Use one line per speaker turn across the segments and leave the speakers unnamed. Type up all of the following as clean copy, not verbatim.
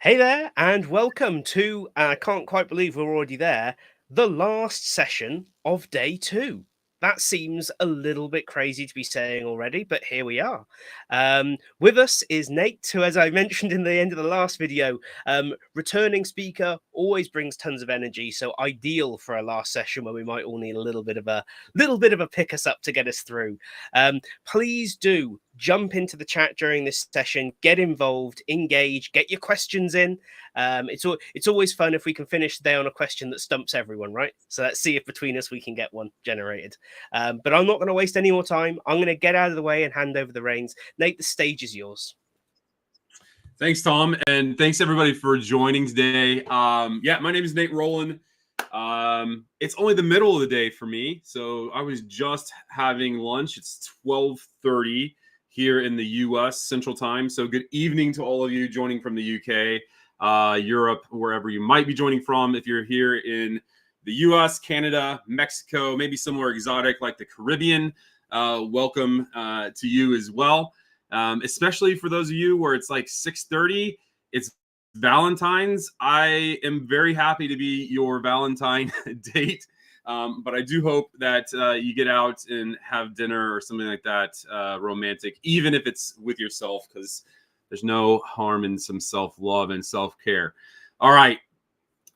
Hey there, and welcome to, I can't quite believe we're already there, the last session of day two. That seems a little bit crazy to be saying already, but here we are. With us is Nate, who, as I mentioned in the end of the last video, returning speaker, always brings tons of energy, so ideal for a last session where we might all need a little bit of a pick us up to get us through. Please do jump into the chat during this session, get involved, engage, get your questions in. It's always fun if we can finish the day on a question that stumps everyone, right? So let's see if between us we can get one generated. But I'm not going to waste any more time. I'm going to get out of the way and hand over the reins. Nate, the stage is yours.
Thanks, Tom, and thanks everybody for joining today. My name is Nate Rowlan. It's only the middle of the day for me, so I was just having lunch. It's 12:30 here in the U.S. Central Time. So good evening to all of you joining from the U.K., Europe, wherever you might be joining from. If you're here in the U.S., Canada, Mexico, maybe somewhere exotic like the Caribbean, welcome to you as well. Especially for those of you where it's like 6:30, it's Valentine's. I am very happy to be your Valentine date. But I do hope that you get out and have dinner or something like that, romantic, even if it's with yourself, because there's no harm in some self-love and self-care. All right.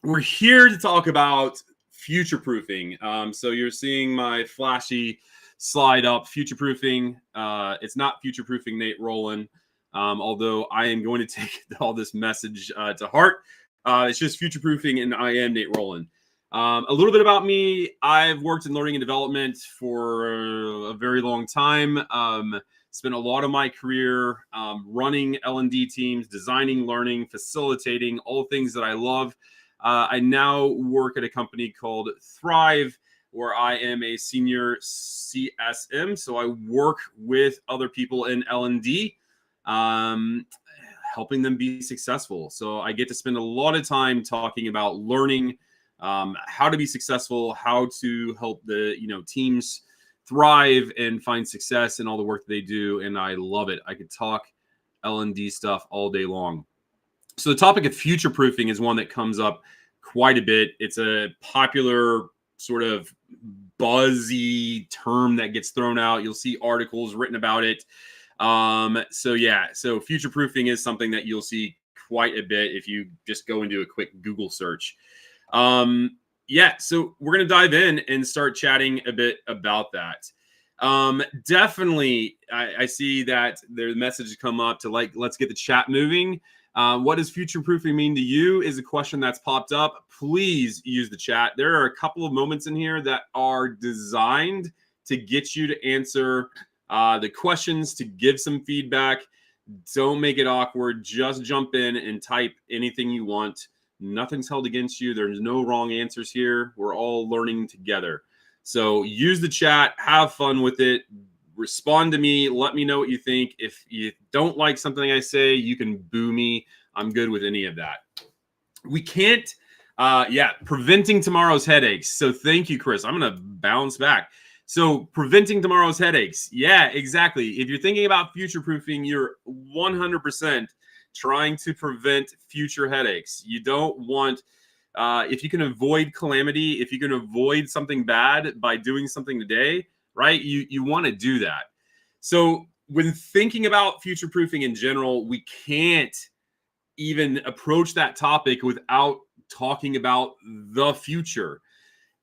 We're here to talk about future-proofing. So you're seeing my flashy slide up, future-proofing. It's not future-proofing Nate Rowlan, although I am going to take all this message to heart. It's just future-proofing, and I am Nate Rowlan. A little bit about me. I've worked in learning and development for a very long time. Spent a lot of my career running L&D teams, designing, learning, facilitating, all things that I love. I now work at a company called Thrive, where I am a senior CSM. So I work with other people in L&D, helping them be successful. So I get to spend a lot of time talking about learning, how to be successful, how to help the teams thrive and find success in all the work that they do. And I love it. I could talk L&D stuff all day long. So the topic of future proofing is one that comes up quite a bit. It's a popular sort of buzzy term that gets thrown out. You'll see articles written about it. So future proofing is something that you'll see quite a bit if you just go into a quick Google search. So we're going to dive in and start chatting a bit about that. Definitely, I see that there's messages come up to let's get the chat moving. What does future proofing mean to you is a question that's popped up. Please use the chat. There are a couple of moments in here that are designed to get you to answer the questions, to give some feedback. Don't make it awkward. Just jump in and type anything you want. Nothing's held against you. There's no wrong answers here. We're all learning together. So use the chat. Have fun with it. Respond to me. Let me know what you think. If you don't like something I say, you can boo me. I'm good with any of that. We can't, preventing tomorrow's headaches. So thank you, Chris. I'm going to bounce back. So preventing tomorrow's headaches. Yeah, exactly. If you're thinking about future proofing, you're 100% trying to prevent future headaches. You don't want, if you can avoid calamity, if you can avoid something bad by doing something today, right? You want to do that. So when thinking about future proofing in general, we can't even approach that topic without talking about the future.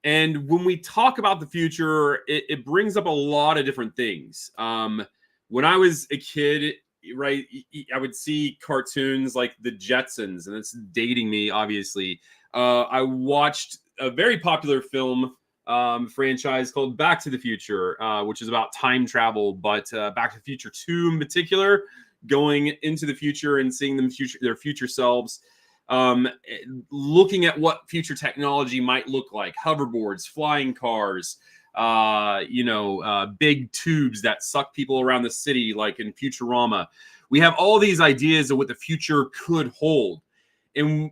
And when we talk about the future, it brings up a lot of different things. When I was a kid, right, I would see cartoons like the Jetsons, and it's dating me, obviously. I watched a very popular film franchise called Back to the Future, which is about time travel, but Back to the Future 2 in particular, going into the future and seeing their future selves, looking at what future technology might look like: hoverboards, flying cars, big tubes that suck people around the city, like in Futurama. We have all these ideas of what the future could hold. And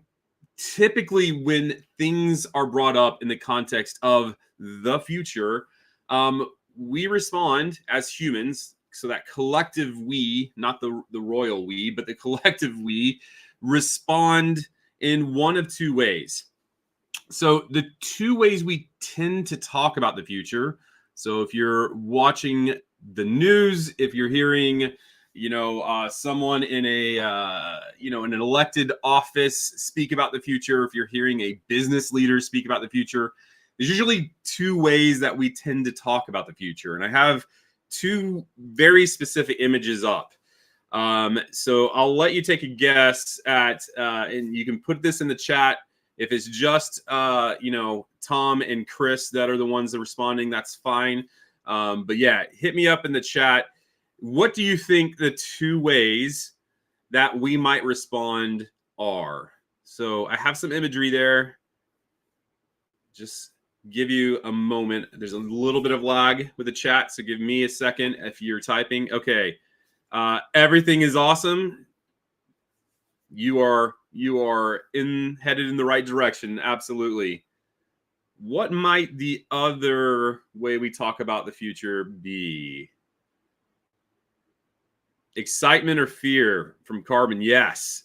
typically when things are brought up in the context of the future, we respond as humans. So that collective we, not the royal we, but the collective we respond in one of two ways. So the two ways we tend to talk about the future. So if you're watching the news, if you're hearing, someone in in an elected office speak about the future, if you're hearing a business leader speak about the future, there's usually two ways that we tend to talk about the future. And I have two very specific images up. So I'll let you take a guess at, and you can put this in the chat. If it's just, Tom and Chris that are the ones that are responding, that's fine. But yeah, hit me up in the chat. What do you think the two ways that we might respond are? So I have some imagery there. Just give you a moment. There's a little bit of lag with the chat, so give me a second if you're typing. Okay. Everything is awesome. You are headed in the right direction. Absolutely. What might the other way we talk about the future be? Excitement or fear from Carbon? Yes.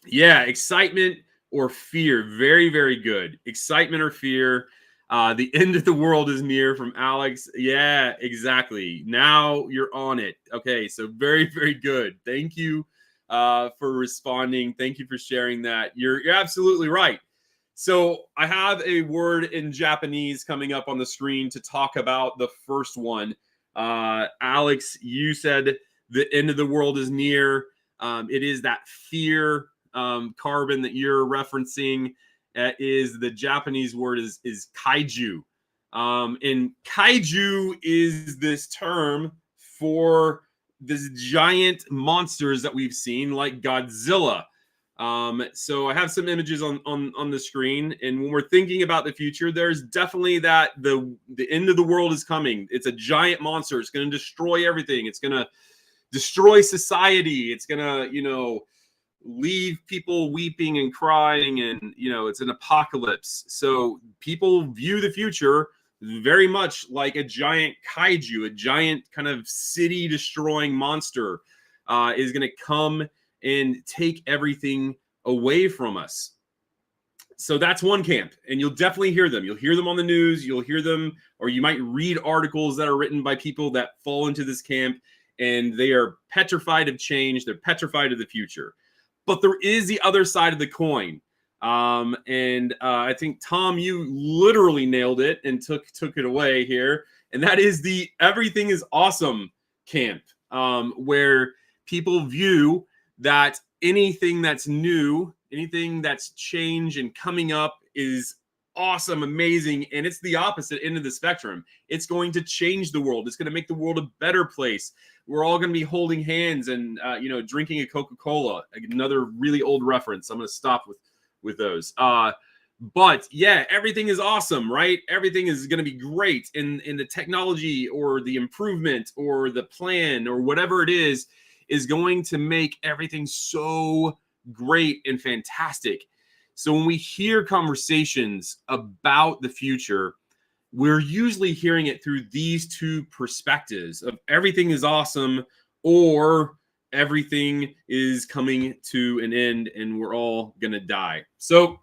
Yeah, excitement or fear. Very, very good. Excitement or fear. The end of the world is near from Alex. Yeah, exactly. Now you're on it. Okay, so very, very good. Thank you for responding. Thank you for sharing that. You're absolutely right. So I have a word in Japanese coming up on the screen to talk about the first one. Alex, you said the end of the world is near. It is that fear, Carbon, that you're referencing. Is the Japanese word is kaiju. And kaiju is this term for this giant monsters that we've seen, like Godzilla. So I have some images on the screen, and when we're thinking about the future, there's definitely that the end of the world is coming. It's a giant monster. It's going to destroy everything. It's going to destroy society. It's going to, leave people weeping and crying, and it's an apocalypse. So people view the future very much like a giant kaiju, a giant kind of city destroying monster is going to come and take everything away from us. So that's one camp, and you'll definitely hear them. You'll hear them on the news. You'll hear them, or you might read articles that are written by people that fall into this camp, and they are petrified of change. They're petrified of the future. But there is the other side of the coin. I think, Tom, you literally nailed it and took it away here. And that is the everything is awesome camp, where people view that anything that's new, anything that's change and coming up is awesome, amazing. And it's the opposite end of the spectrum. It's going to change the world. It's going to make the world a better place. We're all going to be holding hands and, drinking a Coca-Cola. Another really old reference. I'm going to stop with those. But yeah, everything is awesome, right? Everything is going to be great in the technology or the improvement or the plan or whatever it is going to make everything so great and fantastic. So when we hear conversations about the future, we're usually hearing it through these two perspectives of everything is awesome or everything is coming to an end and we're all going to die. So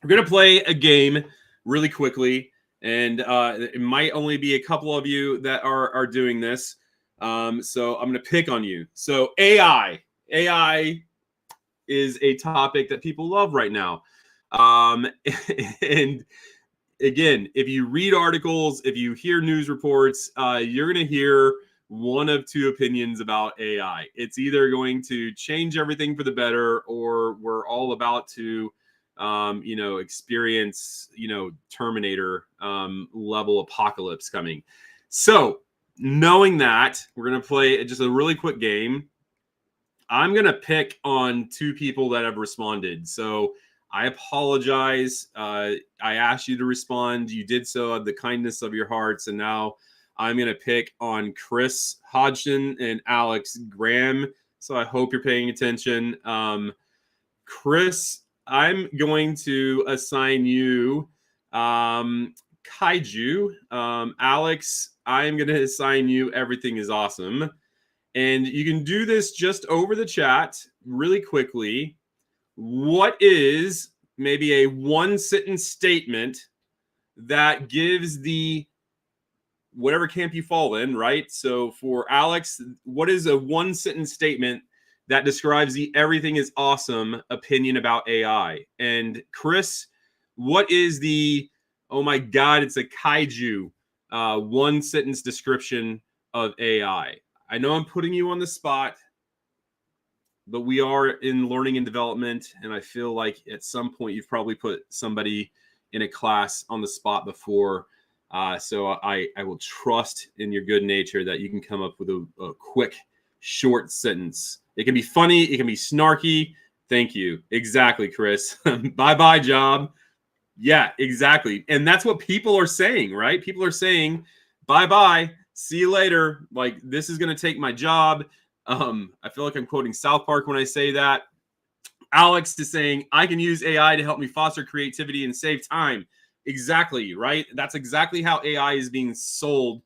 we're going to play a game really quickly, and it might only be a couple of you that are doing this. So I'm going to pick on you. So AI is a topic that people love right now. And again, if you read articles, if you hear news reports, you're going to hear one of two opinions about AI. It's either going to change everything for the better, or we're all about to, experience, Terminator level apocalypse coming. So knowing that, we're going to play just a really quick game. I'm going to pick on two people that have responded. So I apologize. I asked you to respond. You did so out of the kindness of your hearts. And now I'm going to pick on Chris Hodgson and Alex Graham. So I hope you're paying attention. Chris, I'm going to assign you Kaiju. Alex, I'm going to assign you Everything is Awesome. And you can do this just over the chat really quickly. what is maybe a one sentence statement that gives the whatever camp you fall in, right? So for Alex, what is a one sentence statement that describes the everything is awesome opinion about AI? And Chris, what is the, oh my God, it's a kaiju one sentence description of AI? I know I'm putting you on the spot, but we are in learning and development. And I feel like at some point you've probably put somebody in a class on the spot before. So I will trust in your good nature that you can come up with a quick, short sentence. It can be funny. It can be snarky. Thank you. Exactly, Chris. Bye-bye, job. Yeah, exactly. And that's what people are saying, right? People are saying, bye-bye. See you later. Like, this is going to take my job. I feel like I'm quoting South Park when I say that. Alex is saying, I can use AI to help me foster creativity and save time. Exactly, right? That's exactly how AI is being sold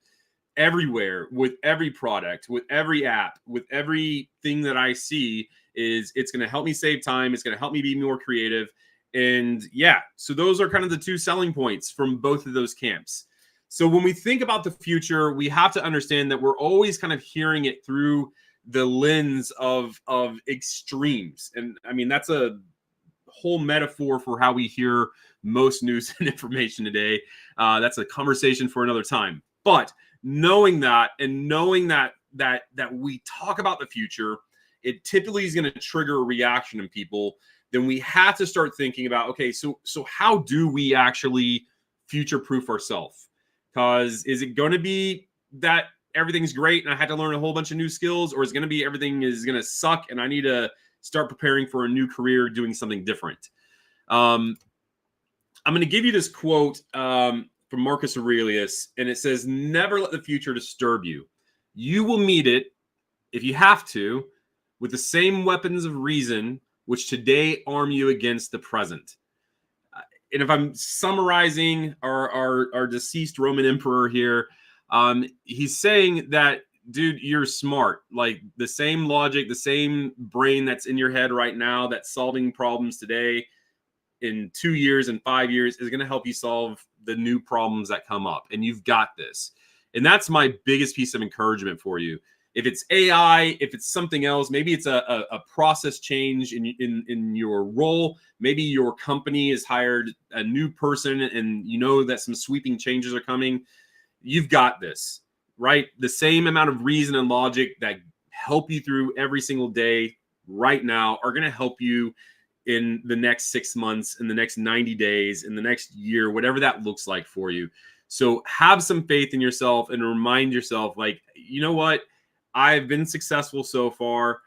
everywhere, with every product, with every app, with everything that I see. Is it's going to help me save time. It's going to help me be more creative. And yeah, so those are kind of the two selling points from both of those camps. So when we think about the future, we have to understand that we're always kind of hearing it through the lens of extremes. And I mean, that's a whole metaphor for how we hear most news and information today. That's a conversation for another time. But knowing that, and knowing that we talk about the future, it typically is going to trigger a reaction in people. Then we have to start thinking about, okay, so how do we actually future-proof ourselves? Because is it going to be that everything's great and I had to learn a whole bunch of new skills, or is it going to be everything is going to suck and I need to start preparing for a new career doing something different? I'm going to give you this quote from Marcus Aurelius, and it says, never let the future disturb you. You will meet it, if you have to, with the same weapons of reason which today arm you against the present. And if I'm summarizing our deceased Roman emperor here, he's saying that, dude, you're smart. Like, the same logic, the same brain that's in your head right now that's solving problems today, in 2 years and 5 years is going to help you solve the new problems that come up. And you've got this. And that's my biggest piece of encouragement for you. If it's AI, if it's something else, maybe it's a process change in your role. Maybe your company has hired a new person and you know that some sweeping changes are coming. You've got this, right? The same amount of reason and logic that help you through every single day right now are going to help you in the next 6 months, in the next 90 days, in the next year, whatever that looks like for you. So have some faith in yourself and remind yourself, like, you know what? I've been successful so far.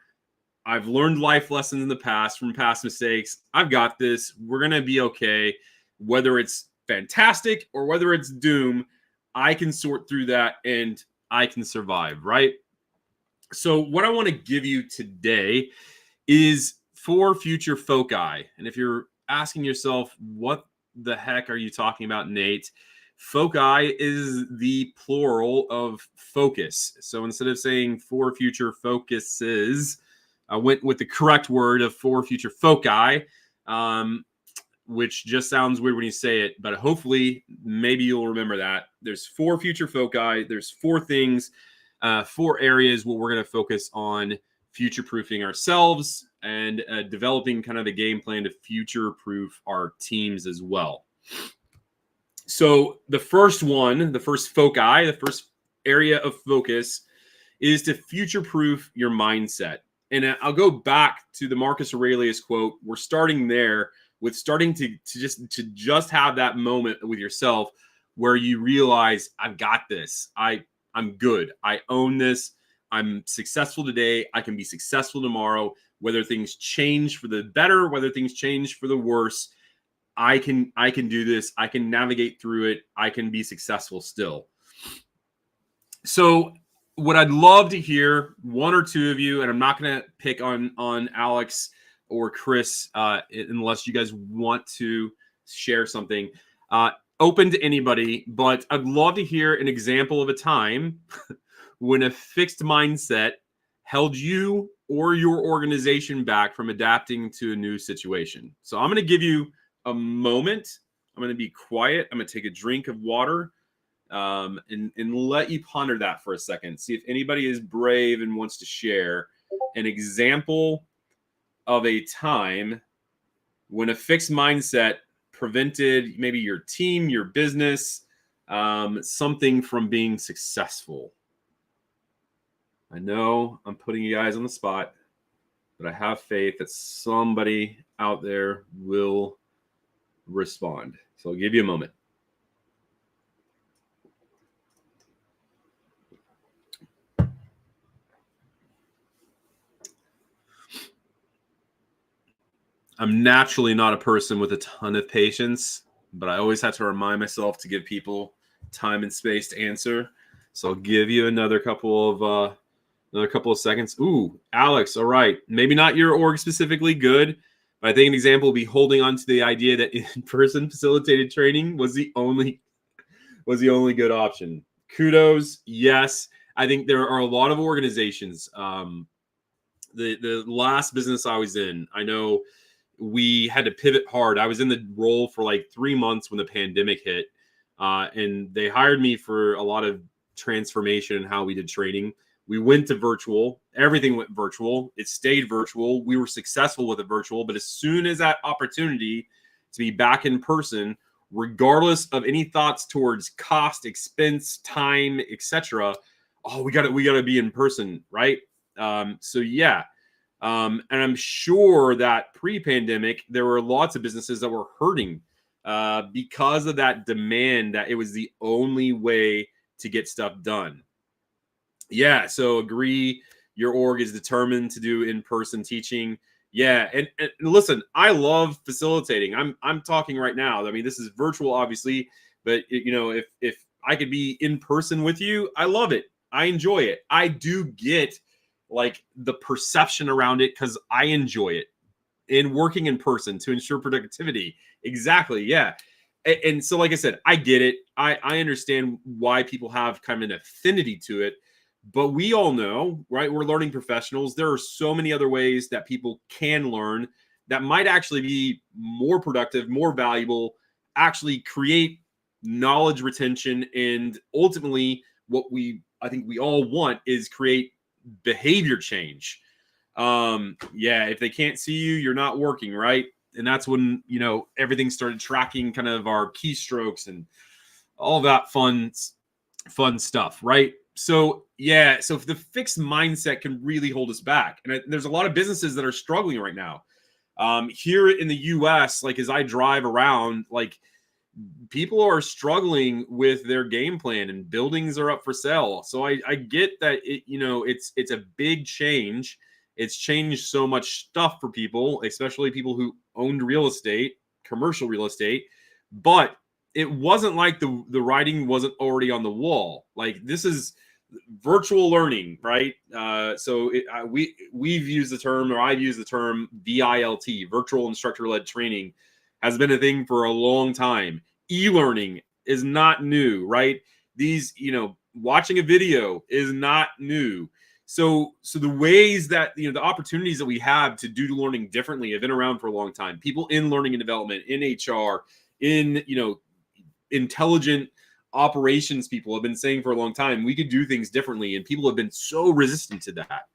I've learned life lessons in the past from past mistakes. I've got this. We're going to be okay. Whether it's fantastic or whether it's doom, I can sort through that and I can survive, right? So what I want to give you today is 4 future foci. And if you're asking yourself, what the heck are you talking about, Nate? Foci is the plural of focus. So instead of saying 4 future focuses, I went with the correct word of 4 future foci, which just sounds weird when you say it, but hopefully maybe you'll remember that. There's 4 future foci. There's 4 things, 4 areas where we're going to focus on future-proofing ourselves and developing kind of a game plan to future-proof our teams as well. So the first one, the first foci, the first area of focus is to future-proof your mindset. And I'll go back to the Marcus Aurelius quote. We're starting there with starting to just have that moment with yourself where you realize, I've got this. I'm good. I own this. I'm successful today. I can be successful tomorrow. Whether things change for the better, whether things change for the worse, I can do this. I can navigate through it. I can be successful still. So what I'd love to hear, 1 or 2 of you, and I'm not going to pick on Alex or Chris unless you guys want to share something. Open to anybody, but I'd love to hear an example of a time when a fixed mindset held you or your organization back from adapting to a new situation. So I'm going to give you a moment. I'm going to be quiet. I'm going to take a drink of water, and let you ponder that for a second. See if anybody is brave and wants to share an example of a time when a fixed mindset prevented maybe your team, your business, something from being successful. I know I'm putting you guys on the spot, but I have faith that somebody out there will respond. So I'll give you a moment. I'm naturally not a person with a ton of patience, but I always have to remind myself to give people time and space to answer. So I'll give you another couple of seconds. Ooh, Alex, all right. Maybe not your org specifically, good. But I think an example would be holding on to the idea that in-person facilitated training was the only good option. Kudos, yes. I think there are a lot of organizations. The last business I was in, I know we had to pivot hard. I was in the role for like 3 months when the pandemic hit, and they hired me for a lot of transformation in how we did training. We went to virtual. Everything went virtual. It stayed virtual. We were successful with it virtual. But as soon as that opportunity to be back in person, regardless of any thoughts towards cost, expense, time, etc., oh, we got to be in person, right? So yeah. And I'm sure that pre-pandemic, there were lots of businesses that were hurting because of that demand, that it was the only way to get stuff done. Yeah, so agree. Your org is determined to do in-person teaching. Yeah, and listen, I love facilitating. I'm talking right now. I mean, this is virtual, obviously, but if I could be in person with you, I love it. I enjoy it. I do get like the perception around it because I enjoy it in working in person to ensure productivity. Exactly. Yeah. And so, like I said, I get it. I understand why people have kind of an affinity to it. But we all know, right? We're learning professionals. There are so many other ways that people can learn that might actually be more productive, more valuable, actually create knowledge retention. And ultimately, what I think we all want is create behavior change. Yeah, if they can't see you, you're not working, right? And that's when, everything started tracking kind of our keystrokes and all that fun stuff, right? So yeah, so if the fixed mindset can really hold us back, and there's a lot of businesses that are struggling right now. Here in the US, like as I drive around, like people are struggling with their game plan and buildings are up for sale. So I get that it's a big change. It's changed so much stuff for people, especially people who owned real estate, commercial real estate, but it wasn't like the writing wasn't already on the wall. Like this is virtual learning, right? We've used the term, or I've used the term VILT, virtual instructor-led training, has been a thing for a long time. E-learning is not new, right? These, watching a video is not new. So the ways that, the opportunities that we have to do learning differently have been around for a long time. People in learning and development, in HR, in, intelligent operations people have been saying for a long time, we could do things differently. And people have been so resistant to that.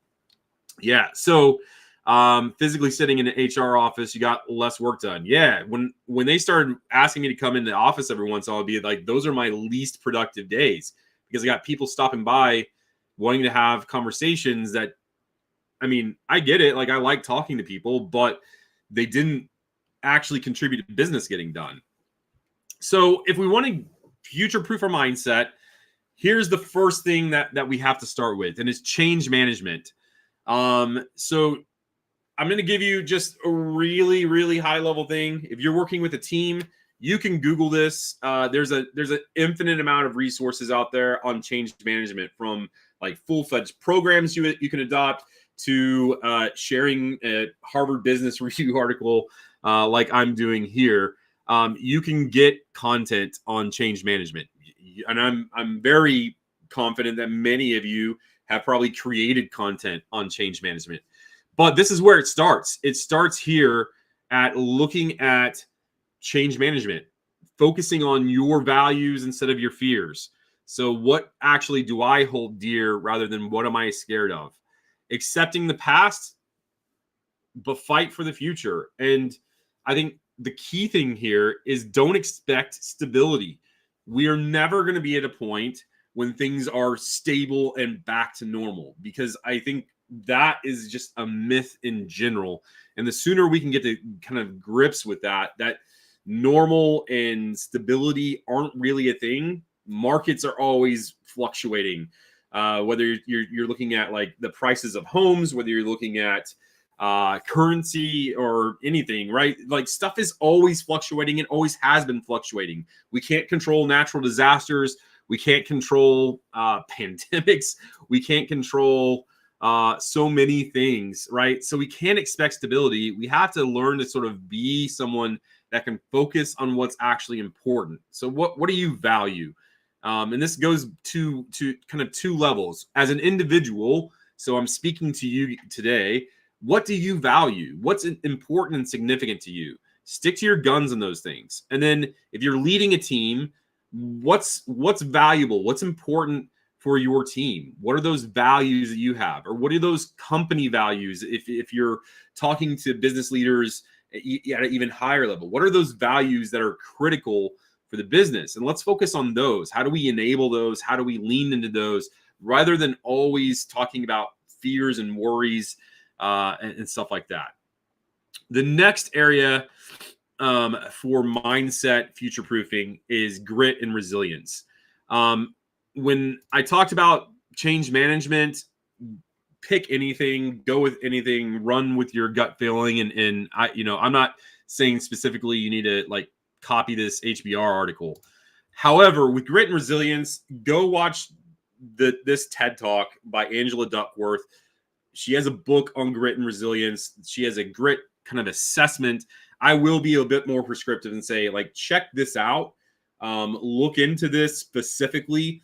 Yeah. So physically sitting in an HR office, you got less work done. Yeah. When they started asking me to come into the office every once in a while, I'd be like, those are my least productive days, because I got people stopping by wanting to have conversations that, I mean, I get it. Like I like talking to people, but they didn't actually contribute to business getting done. So if we want to future-proof our mindset, here's the first thing that we have to start with, and it's change management. So I'm going to give you just a really, really high level thing. If you're working with a team, you can Google this. There's an infinite amount of resources out there on change management, from like full-fledged programs you can adopt to sharing a Harvard Business Review article like I'm doing here. You can get content on change management, and I'm very confident that many of you have probably created content on change management. But this is where it starts. It starts here at looking at change management, focusing on your values instead of your fears. So what actually do I hold dear rather than what am I scared of? Accepting the past, but fight for the future. And I think the key thing here is don't expect stability. We are never going to be at a point when things are stable and back to normal, because I think that is just a myth in general. And the sooner we can get to kind of grips with that normal and stability aren't really a thing. Markets are always fluctuating. Whether you're looking at like the prices of homes, whether you're looking at currency or anything, right? Like stuff is always fluctuating and always has been fluctuating. We can't control natural disasters. We can't control pandemics. We can't control so many things, right? So we can't expect stability. We have to learn to sort of be someone that can focus on what's actually important. So what do you value? And this goes to kind of two levels. As an individual, so I'm speaking to you today, what do you value? What's important and significant to you? Stick to your guns on those things. And then if you're leading a team, what's valuable? What's important for your team? What are those values that you have? Or what are those company values if you're talking to business leaders at an even higher level? What are those values that are critical for the business? And let's focus on those. How do we enable those? How do we lean into those rather than always talking about fears and worries and stuff like that? The next area for mindset future proofing is grit and resilience. When I talked about change management, pick anything, go with anything, run with your gut feeling. And I'm not saying specifically you need to like copy this HBR article. However, with grit and resilience, go watch this TED Talk by Angela Duckworth. She has a book on grit and resilience. She has a grit kind of assessment. I will be a bit more prescriptive and say, like, check this out. Look into this specifically.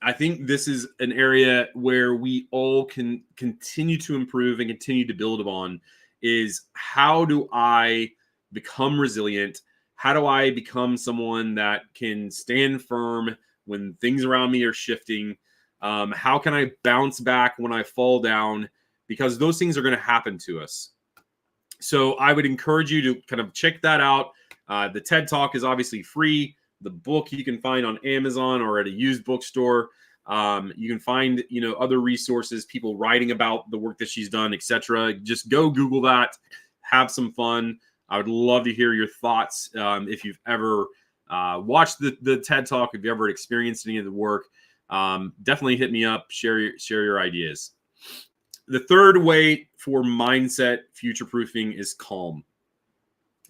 I think this is an area where we all can continue to improve and continue to build upon is how do I become resilient? How do I become someone that can stand firm when things around me are shifting? How can I bounce back when I fall down? Because those things are going to happen to us. So I would encourage you to kind of check that out. The TED Talk is obviously free. The book you can find on Amazon or at a used bookstore. You can find, other resources, people writing about the work that she's done, etc. Just go Google that, have some fun. I would love to hear your thoughts. If you've ever watched the TED Talk, if you ever experienced any of the work, definitely hit me up, share your ideas. The third way for mindset future proofing is calm.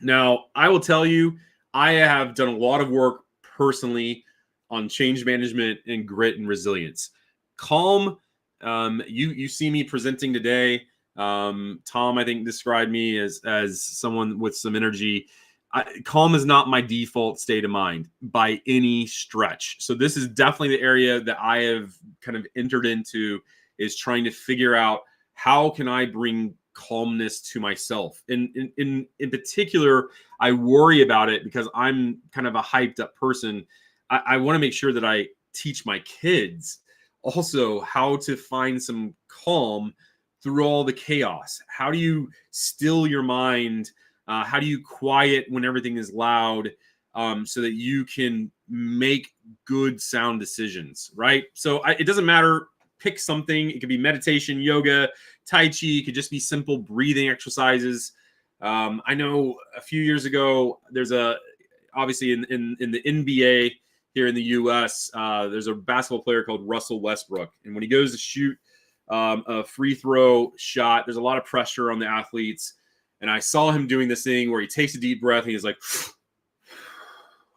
Now, I will tell you, I have done a lot of work personally on change management and grit and resilience. Calm, you see me presenting today. Tom, I think, described me as someone with some energy. Calm is not my default state of mind by any stretch. So this is definitely the area that I have kind of entered into, is trying to figure out how can I bring calmness to myself. In particular, I worry about it because I'm kind of a hyped up person. I want to make sure that I teach my kids also how to find some calm through all the chaos. How do you still your mind? How do you quiet when everything is loud, so that you can make good sound decisions, right? So it doesn't matter. Pick something. It could be meditation, yoga, Tai Chi. It could just be simple breathing exercises. I know a few years ago, there's obviously in the NBA here in the US, there's a basketball player called Russell Westbrook. And when he goes to shoot a free throw shot, there's a lot of pressure on the athletes. And I saw him doing this thing where he takes a deep breath and he's like,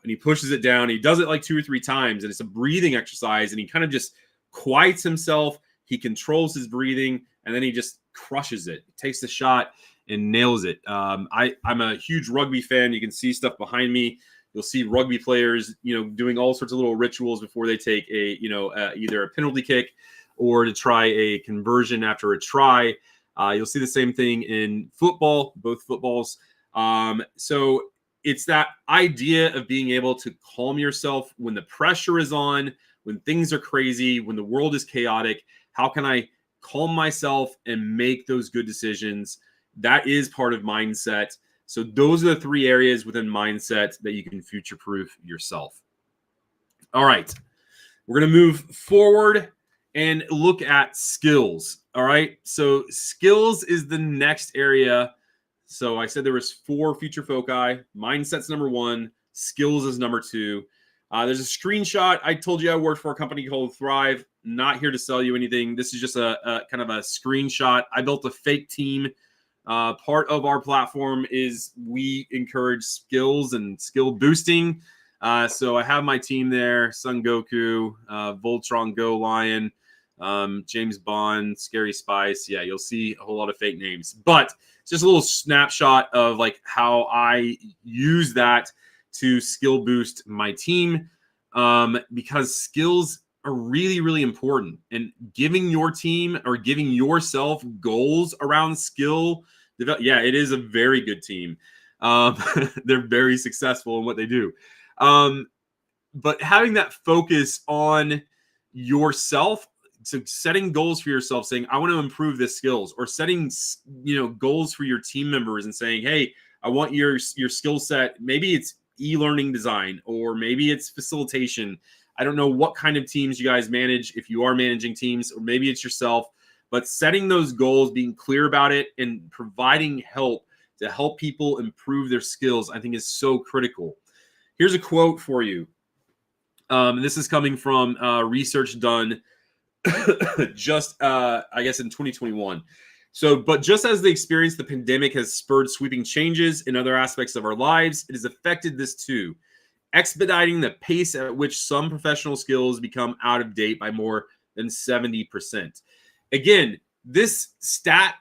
and he pushes it down. He does it like 2 or 3 times. And it's a breathing exercise. And he kind of just quiets himself. He controls his breathing. And then he just crushes it. He takes the shot and nails it. I'm a huge rugby fan. You can see stuff behind me. You'll see rugby players, doing all sorts of little rituals before they take either a penalty kick or to try a conversion after a try. You'll see the same thing in football, both footballs. So it's that idea of being able to calm yourself when the pressure is on, when things are crazy, when the world is chaotic. How can I calm myself and make those good decisions? That is part of mindset. So those are the 3 areas within mindset that you can future-proof yourself. All right. We're going to move forward and look at skills. All right. So skills is the next area. So I said there was 4 future foci. Mindset's number 1. Skills is number 2. There's a screenshot. I told you I worked for a company called Thrive. Not here to sell you anything. This is just a kind of a screenshot. I built a fake team. Part of our platform is we encourage skills and skill boosting. So I have my team there: Son Goku, Voltron Go Lion, James Bond, Scary Spice. Yeah, you'll see a whole lot of fake names, but it's just a little snapshot of like how I use that to skill boost my team, because skills are really, really important. And giving your team or giving yourself goals around skill develop. Yeah, it is a very good team. They're very successful in what they do. But having that focus on yourself, so setting goals for yourself, saying, I want to improve this skills, or setting, goals for your team members and saying, hey, I want your skill set. Maybe it's e-learning design, or maybe it's facilitation. I don't know what kind of teams you guys manage, if you are managing teams, or maybe it's yourself, but setting those goals, being clear about it, and providing help to help people improve their skills, I think is so critical. Here's a quote for you. This is coming from research done just, I guess, in 2021. So, but just as the experience the pandemic has spurred sweeping changes in other aspects of our lives, it has affected this too, expediting the pace at which some professional skills become out of date by more than 70%. Again, this stat,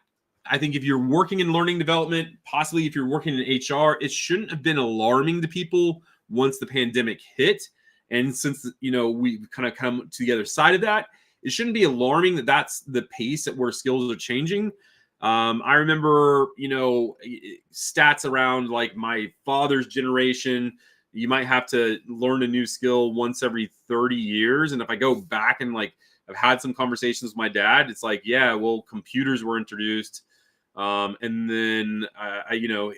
I think if you're working in learning development, possibly if you're working in HR, it shouldn't have been alarming to people once the pandemic hit. And since, we've kind of come to the other side of that, it shouldn't be alarming that that's the pace at where skills are changing. I remember, stats around like my father's generation. You might have to learn a new skill once every 30 years. And if I go back and like I've had some conversations with my dad, it's like, yeah, well, computers were introduced. And then,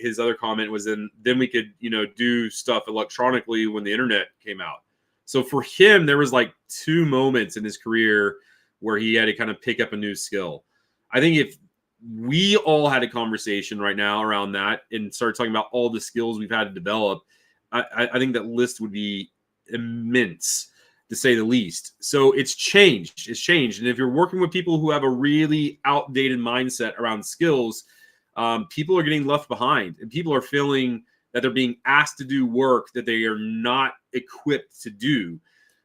his other comment was then we could, do stuff electronically when the internet came out. So for him, there was like 2 moments in his career where he had to kind of pick up a new skill. I think if we all had a conversation right now around that and started talking about all the skills we've had to develop, I think that list would be immense, to say the least. So it's changed. It's changed. And if you're working with people who have a really outdated mindset around skills, people are getting left behind, and people are feeling that they're being asked to do work that they are not equipped to do.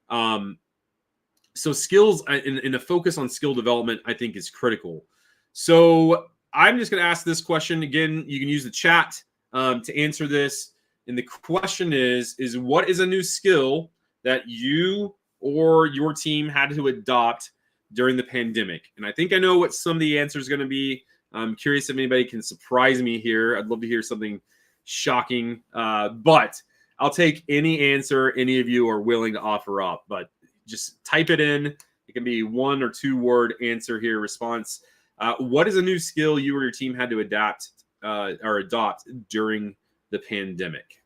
So skills and a focus on skill development, I think, is critical. So I'm just going to ask this question again. You can use the chat to answer this. And the question is what is a new skill that you or your team had to adopt during the pandemic? And I think I know what some of the answers are going to be. I'm curious if anybody can surprise me here. I'd love to hear something shocking, but I'll take any answer any of you are willing to offer up. But just type it in. It can be 1 or 2 word answer here, response. What is a new skill you or your team had to adapt or adopt during the pandemic?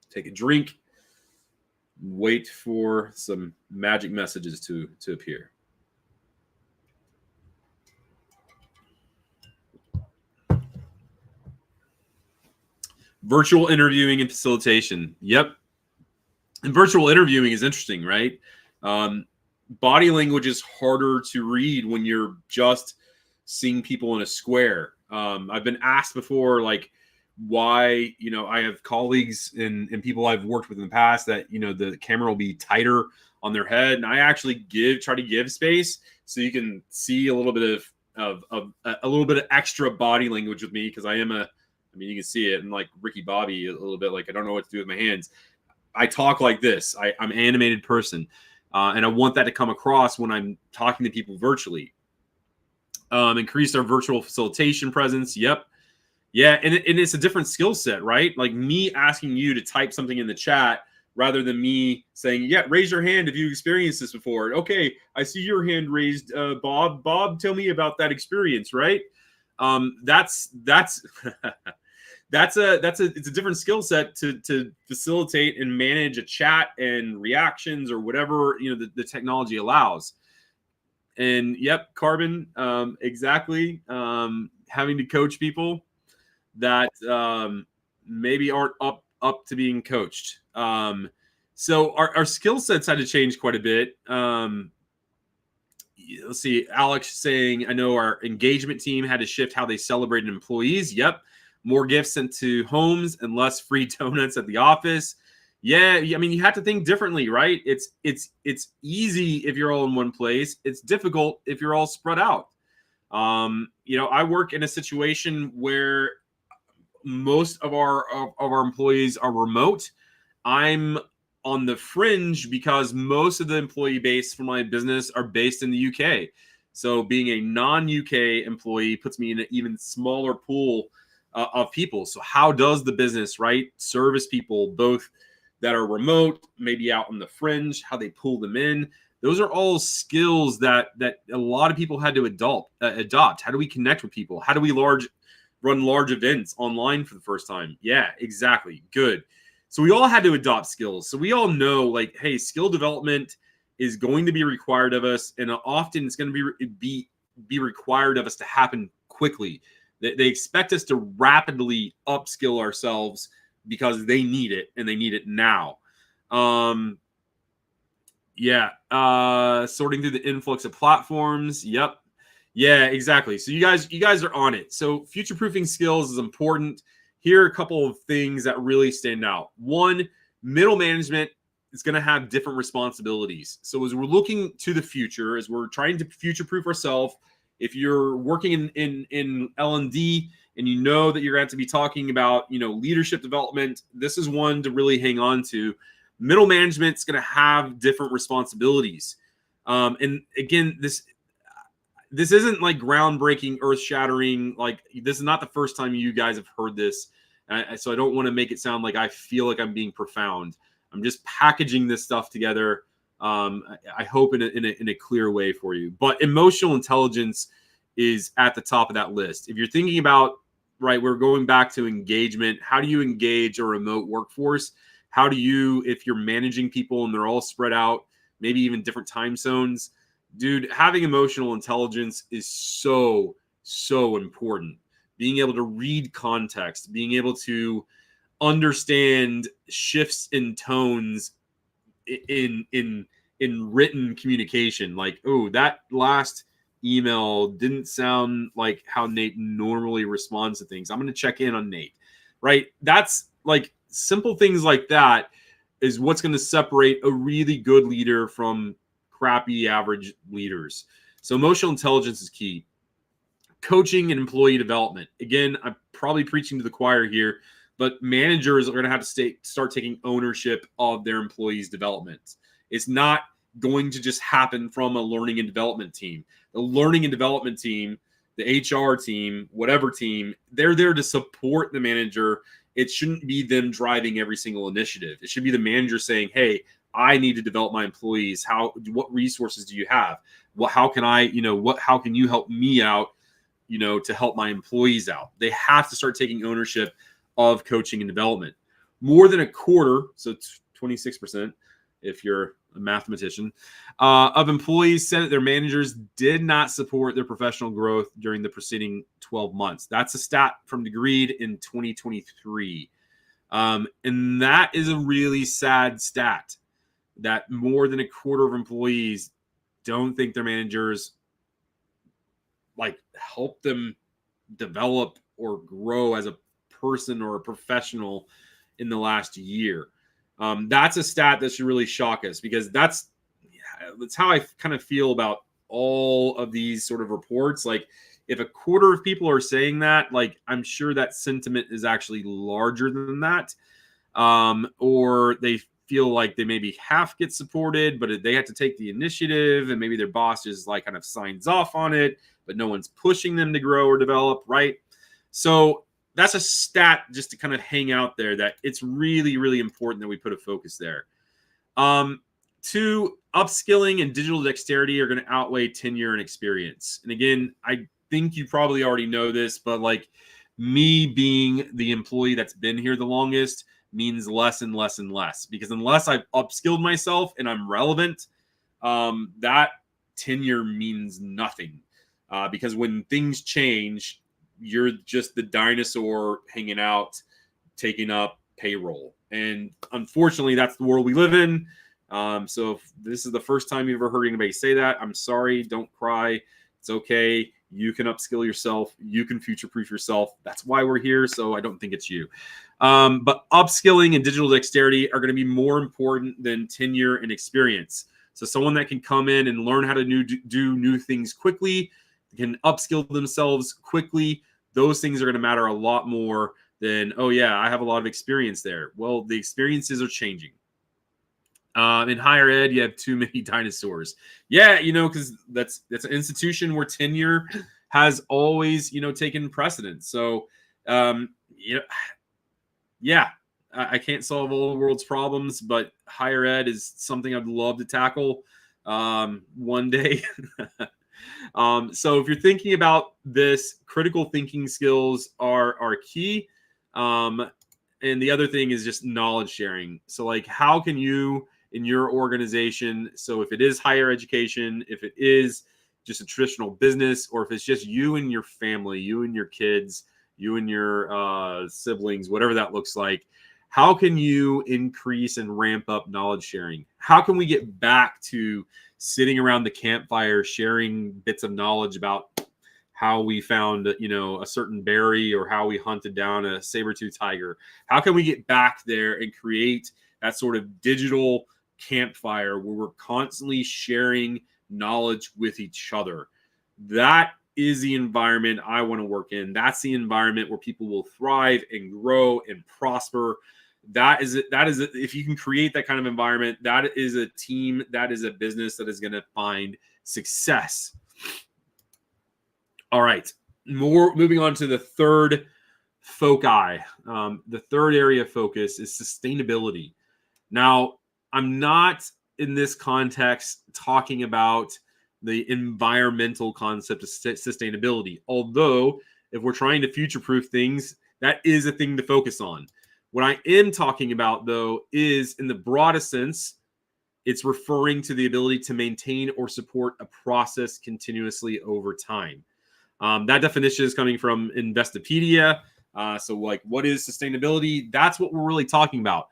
Take a drink. Wait for some magic messages to appear. Virtual interviewing and facilitation. Yep. And virtual interviewing is interesting, right? Body language is harder to read when you're just seeing people in a square. I've been asked before, like, why, I have colleagues and people I've worked with in the past that, the camera will be tighter on their head. And I actually try to give space so you can see a little bit of a little bit of extra body language with me, because you can see it, and like Ricky Bobby a little bit, like I don't know what to do with my hands. I talk like this. I'm an animated person, and I want that to come across when I'm talking to people virtually. Increased our virtual facilitation presence. Yep. Yeah, and it's a different skill set, right? Like me asking you to type something in the chat rather than me saying, yeah, raise your hand if you experienced this before. Okay, I see your hand raised, Bob. Bob, tell me about that experience, right? That's it's a different skill set to facilitate and manage a chat and reactions or whatever the technology allows. And yep, Carbon, exactly. Having to coach people that maybe aren't up to being coached. So our skill sets had to change quite a bit. Let's see, Alex saying, I know our engagement team had to shift how they celebrated employees. Yep. More gifts sent to homes and less free donuts at the office. Yeah, I mean, you have to think differently, right? It's easy if you're all in one place. It's difficult if you're all spread out. I work in a situation where most of our employees are remote. I'm on the fringe because most of the employee base for my business are based in the UK. So being a non-UK employee puts me in an even smaller pool of people. So how does the business, right, service people both that are remote, maybe out on the fringe, how they pull them in? Those are all skills that a lot of people had to adopt. How do we connect with people? How do we run large events online for the first time? Yeah, exactly. Good. So we all had to adopt skills. So we all know, like, hey, skill development is going to be required of us, and often it's going to be required of us to happen quickly. They expect us to rapidly upskill ourselves because they need it, and they need it now. Sorting through the influx of platforms. Yep. Yeah, exactly. So you guys are on it. So future-proofing skills is important. Here are a couple of things that really stand out. One, middle management is going to have different responsibilities. So as we're looking to the future, as we're trying to future-proof ourselves, if you're working in L&D and you know that you're going to have to be talking about, leadership development, this is one to really hang on to. Middle management's going to have different responsibilities. And again, this isn't like groundbreaking, earth-shattering. Like, this is not the first time you guys have heard this. So I don't want to make it sound like I feel like I'm being profound. I'm just packaging this stuff together. I hope in a clear way for you. But emotional intelligence is at the top of that list. If you're thinking about, right, we're going back to engagement. How do you engage a remote workforce? How do you, if you're managing people and they're all spread out, maybe even different time zones? Dude, having emotional intelligence is so important. Being able to read context, being able to understand shifts in tones in written communication. Like, oh, that last email didn't sound like how Nate normally responds to things. I'm going to check in on Nate, right? That's like simple things like that is what's going to separate a really good leader from crappy average leaders. So emotional intelligence is key. Coaching and employee development. Again, I'm probably preaching to the choir here, but managers are going to have to start taking ownership of their employees' development. It's not going to just happen from a learning and development team. The learning and development team, the HR team, whatever team, they're there to support the manager. It shouldn't be them driving every single initiative. It should be the manager saying, hey, I need to develop my employees. What resources do you have? How can how can you help me out, to help my employees out? They have to start taking ownership of coaching and development. More than a quarter, so 26%, if you're a mathematician, of employees said that their managers did not support their professional growth during the preceding 12 months. That's a stat from Degreed in 2023. And that is a really sad stat, that more than a quarter of employees don't think their managers like help them develop or grow as a person or a professional in the last year. That's a stat that should really shock us, because that's how I kind of feel about all of these sort of reports. Like, if a quarter of people are saying that, like, I'm sure that sentiment is actually larger than that. Or they feel like they maybe half get supported, but they have to take the initiative, and maybe their boss just like kind of signs off on it, but no one's pushing them to grow or develop, right? So that's a stat just to kind of hang out there, that it's really, really important that we put a focus there. 2, upskilling and digital dexterity are going to outweigh tenure and experience. And again, I think you probably already know this, but like me being the employee that's been here the longest means less and less and less, because unless I've upskilled myself and I'm relevant, that tenure means nothing. Because when things change, you're just the dinosaur hanging out, taking up payroll. And unfortunately, that's the world we live in. So if this is the first time you've ever heard anybody say that, I'm sorry. Don't cry. It's okay. You can upskill yourself. You can future-proof yourself. That's why we're here. So I don't think it's you. But upskilling and digital dexterity are going to be more important than tenure and experience. So someone that can come in and learn how to do new things quickly, can upskill themselves quickly, those things are going to matter a lot more than, oh yeah, I have a lot of experience there. Well, the experiences are changing. In higher ed, you have too many dinosaurs. Yeah, because that's an institution where tenure has always, taken precedence. So, yeah, I can't solve all the world's problems, but higher ed is something I'd love to tackle one day. So if you're thinking about this, critical thinking skills are key. And the other thing is just knowledge sharing. So like, how can you in your organization, so if it is higher education, if it is just a traditional business, or if it's just you and your family, you and your kids, you and your siblings, whatever that looks like, how can you increase and ramp up knowledge sharing? How can we get back to sitting around the campfire, sharing bits of knowledge about how we found, a certain berry, or how we hunted down a saber-toothed tiger? How can we get back there and create that sort of digital campfire where we're constantly sharing knowledge with each other? That is the environment I want to work in. That's the environment where people will thrive and grow and prosper. That is it. If you can create that kind of environment, that is a team, that is a business that is going to find success. All right. Moving on to the third foci. The third area of focus is sustainability. Now, I'm not in this context talking about the environmental concept of sustainability, although if we're trying to future-proof things, that is a thing to focus on. What I am talking about, though, is in the broadest sense, it's referring to the ability to maintain or support a process continuously over time. That definition is coming from Investopedia. So like, what is sustainability? That's what we're really talking about.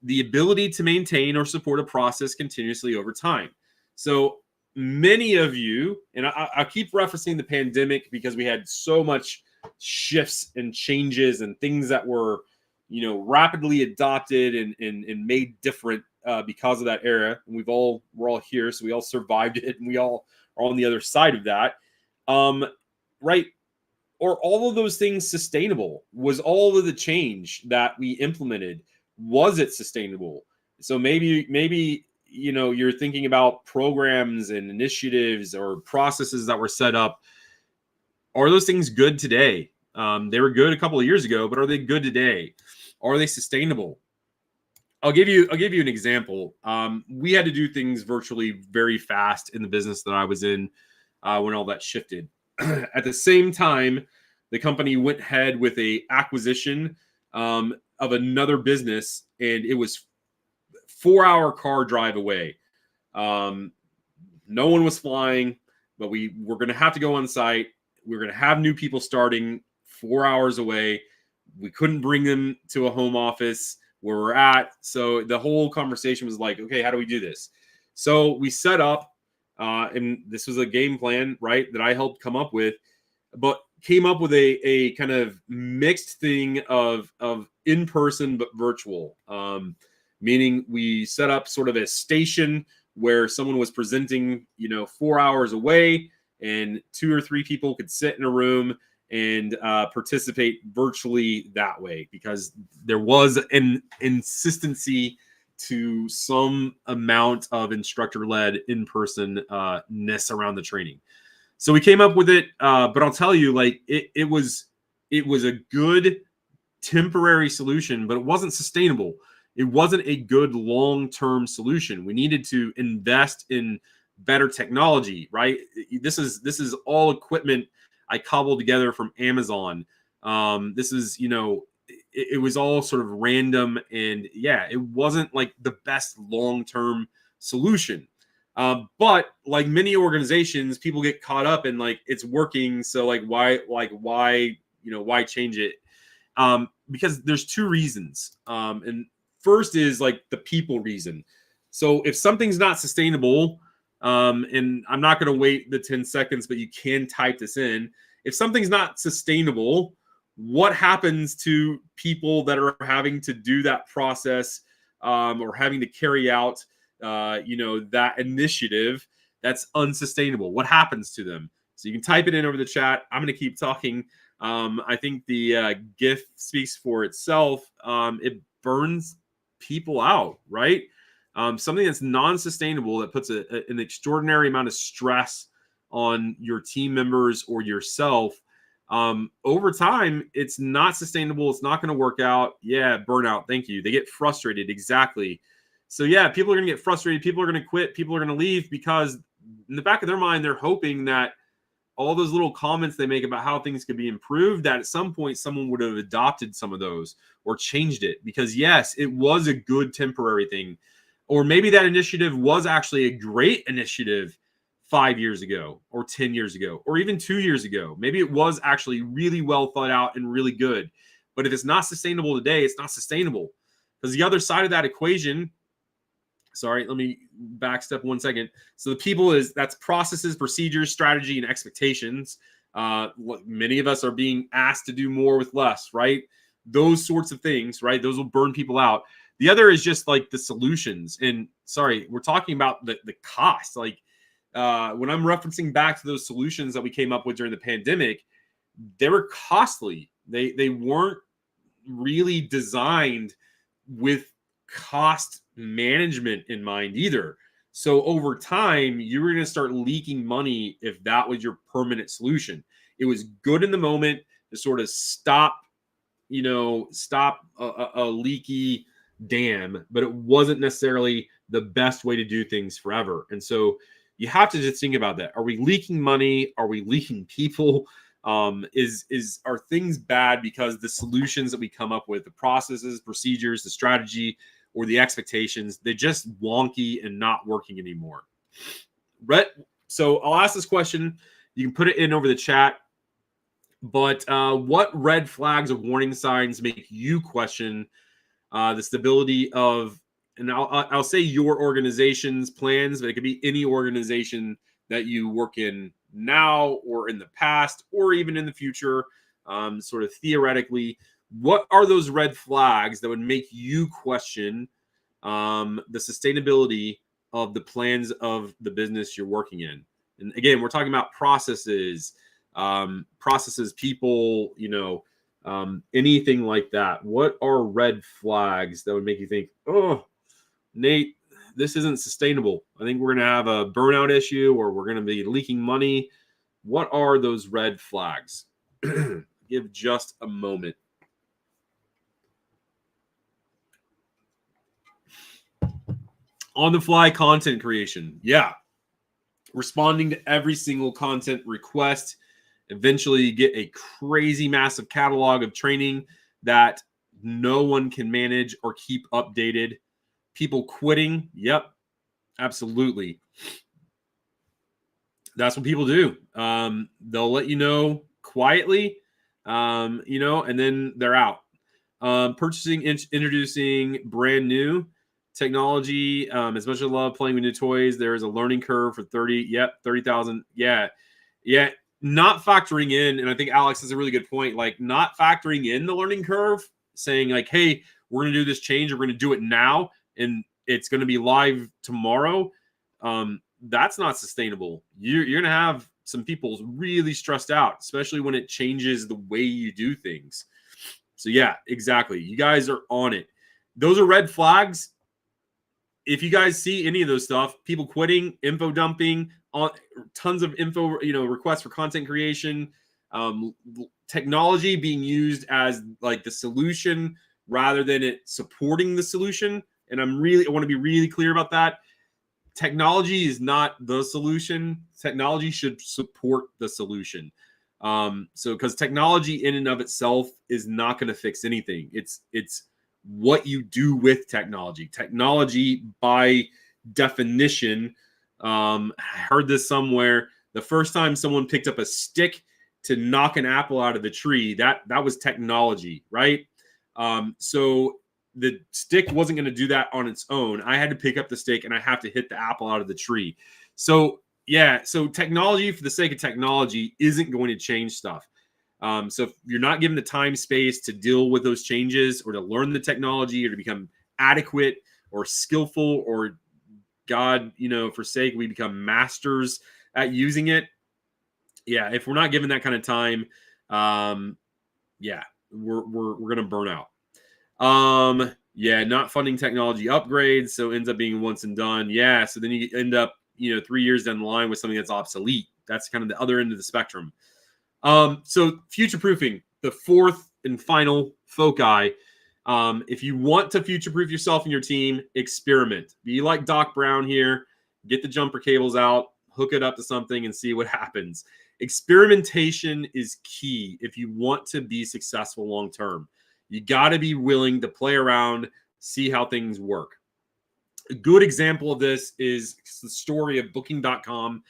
The ability to maintain or support a process continuously over time. So many of you, and I keep referencing the pandemic because we had so much shifts and changes and things that were, rapidly adopted and made different because of that era. And we're all here, so we all survived it, and we all are on the other side of that. Right? Or all of those things sustainable? Was all of the change that we implemented, was it sustainable? So maybe you're thinking about programs and initiatives or processes that were set up. Are those things good today? They were good a couple of years ago, but are they good today? Are they sustainable? I'll give you an example. We had to do things virtually very fast in the business that I was in when all that shifted. At the same time, the company went ahead with a acquisition of another business, and it was 4-hour car drive away. No one was flying, but we were going to have to go on site. We were going to have new people starting 4 hours away. We couldn't bring them to a home office where we're at. So the whole conversation was like, okay, how do we do this? So we set up, and this was a game plan, right, that I helped come up with, but came up with a kind of mixed thing of in-person but virtual. Meaning we set up sort of a station where someone was presenting, 4 hours away, and 2 or 3 people could sit in a room and participate virtually that way, because there was an insistency to some amount of instructor-led in-person-ness around the training. So we came up with it, but I'll tell you, like, it was a good temporary solution, but it wasn't sustainable. It wasn't a good long-term solution. We needed to invest in better technology, right? This is all equipment I cobbled together from Amazon. This is, it was all sort of random, and yeah, it wasn't like the best long-term solution. But like many organizations, people get caught up in like it's working, so why change it? Because there's two reasons. And first is like the people reason. So if something's not sustainable, and I'm not going to wait the 10 seconds, but you can type this in. If something's not sustainable, what happens to people that are having to do that process, or having to carry out, that initiative that's unsustainable? What happens to them? So you can type it in over the chat. I'm going to keep talking. I think the GIF speaks for itself. It burns people out, right? Something that's non-sustainable, that puts an extraordinary amount of stress on your team members or yourself. Over time, it's not sustainable. It's not going to work out. Yeah, burnout. Thank you. They get frustrated. Exactly. So yeah, people are going to get frustrated. People are going to quit. People are going to leave, because in the back of their mind, they're hoping that all those little comments they make about how things could be improved, that at some point someone would have adopted some of those or changed it, because yes, it was a good temporary thing. Or maybe that initiative was actually a great initiative 5 years ago or 10 years ago, or even 2 years ago. Maybe it was actually really well thought out and really good. But if it's not sustainable today, it's not sustainable. Because the other side of that equation, sorry, let me backstep 1 second. So the people that's processes, procedures, strategy, and expectations. Many of us are being asked to do more with less, right? Those sorts of things, right? Those will burn people out. The other is just like the solutions. And sorry, we're talking about the cost. Like when I'm referencing back to those solutions that we came up with during the pandemic, they were costly. They weren't really designed with cost management in mind either. So over time, you were going to start leaking money if that was your permanent solution. It was good in the moment to sort of stop a leaky dam, but it wasn't necessarily the best way to do things forever. And so you have to just think about that. Are we leaking money? Are we leaking people? Are things bad because the solutions that we come up with, the processes, procedures, the strategy, or the expectations, they're just wonky and not working anymore? So I'll ask this question. You can put it in over the chat. But what red flags or warning signs make you question the stability of, and I'll say your organization's plans, but it could be any organization that you work in now or in the past or even in the future, sort of theoretically. What are those red flags that would make you question the sustainability of the plans of the business you're working in? And again, we're talking about processes, people, anything like that. What are red flags that would make you think, oh, Nate, this isn't sustainable? I think we're going to have a burnout issue, or we're going to be leaking money. What are those red flags? Give just a moment. On the fly content creation. Yeah. Responding to every single content request. Eventually you get a crazy massive catalog of training that no one can manage or keep updated. People quitting. Yep, absolutely. That's what people do. They'll let you know quietly, and then they're out. Introducing brand new technology. As much as I love playing with new toys, there is a learning curve for 30,000. Yeah. Not factoring in, and I think Alex has a really good point, like not factoring in the learning curve, saying like, hey, we're going to do this change, we're going to do it now, and it's going to be live tomorrow. That's not sustainable. You're going to have some people really stressed out, especially when it changes the way you do things. So yeah, exactly. You guys are on it. Those are red flags. If you guys see any of those stuff, people quitting, info dumping, on tons of info, requests for content creation, technology being used as like the solution rather than it supporting the solution. And I want to be really clear about that. Technology is not the solution. Technology should support the solution. Because technology in and of itself is not going to fix anything. It's what you do with technology. Technology, by definition, I heard this somewhere. The first time someone picked up a stick to knock an apple out of the tree, that was technology, right? So the stick wasn't going to do that on its own. I had to pick up the stick and I have to hit the apple out of the tree. So yeah, so technology for the sake of technology isn't going to change stuff. So if you're not given the time space to deal with those changes or to learn the technology or to become adequate or skillful or God, forsake, we become masters at using it. Yeah, if we're not given that kind of time, yeah, we're gonna burn out. Yeah, not funding technology upgrades, so ends up being once and done. Yeah, so then you end up, 3 years down the line with something that's obsolete. That's kind of the other end of the spectrum. So future-proofing, the fourth and final foci. If you want to future-proof yourself and your team, experiment. Be like Doc Brown here. Get the jumper cables out, hook it up to something, and see what happens. Experimentation is key if you want to be successful long-term. You got to be willing to play around, see how things work. A good example of this is the story of Booking.com.